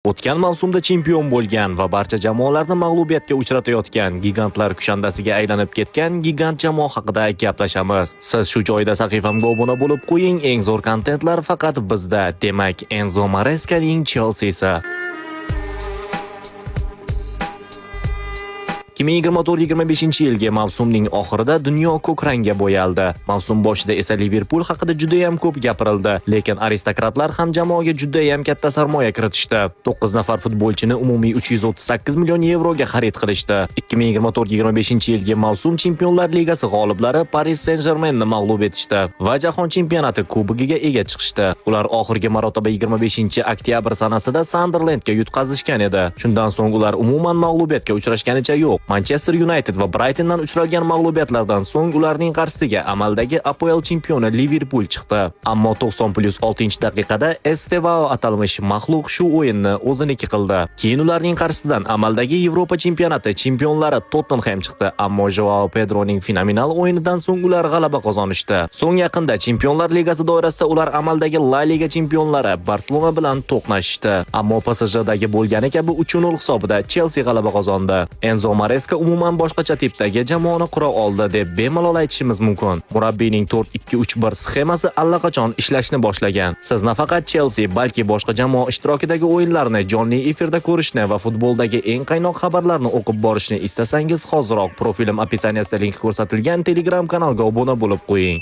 O'tgan mavsumda chempion bo'lgan va barcha jamoalarni mag'lubiyatga uchratayotgan gigantlar kushandasiga aylanib ketgan gigant jamoa haqida gaplashamiz. Siz shu joyda sahifamga obuna bo'lib qo'ying. Eng zo'r kontentlar faqat bizda. Demak, Enzo Marescaning Chelsea'si. 2024-25-yilgi mavsumning oxirida dunyo ko'k rangga bo'yaldi. Mavsum boshida esa Liverpool haqida juda ham ko'p gapirildi, lekin aristokratlar ham jamoaga juda ham katta sarmoya kiritishdi. 9 nafar futbolchini umumiy 338 million yevroga xarid qilishdi. 2024-25-yilgi mavsum Chempionlar Ligasi g'oliblari Paris Saint-Germainni mag'lub etishdi va Jahon chempionati kubogiga ega chiqishdi. Ular oxirgi marotaba 25-oktyabr sanasida Sunderlandga yutqazishgan edi. Shundan so'ng ular umuman mag'lubiyatga uchrashganicha yo'q. Manchester United va Brightondan uchralgan mag'lubiyatlardan so'ng ularning qarshisiga amaldagi APL chempioni Liverpool chiqdi. Ammo 90+6-daqiqada Estevao atalmish maxluq shu o'yinni o'ziniki qildi. Keyin ularning qarshisidan amaldagi Yevropa chempionati chempionlari Tottenham chiqdi, ammo Joao Pedroning fenomenal o'yinidan so'ng ular g'alaba qozonishdi. So'ng yaqinda Chempionlar Ligasi doirasida ular amaldagi La Liga chempionlari Barselona bilan to'qnashishdi. Ammo PSJdagi bo'lgani kabi 3-0 hisobida Chelsea g'alaba qozondi. Enzo Maresca umuman boshqacha tipdagi jamoani qura oldi deb bemalol aytishimiz mumkin. Murabbiyning 4-2-3-1 sxemasi allaqachon ishlashni boshlagan. Siz nafaqat Chelsea, balki boshqa jamoa ishtirokidagi o'yinlarni jonli efirda ko'rishni va futboldagi eng qaynoq xabarlarni o'qib borishni istasangiz, hoziroq profilim opisiyaniyasida link ko'rsatilgan Telegram kanalga obuna bo'lib qo'ying.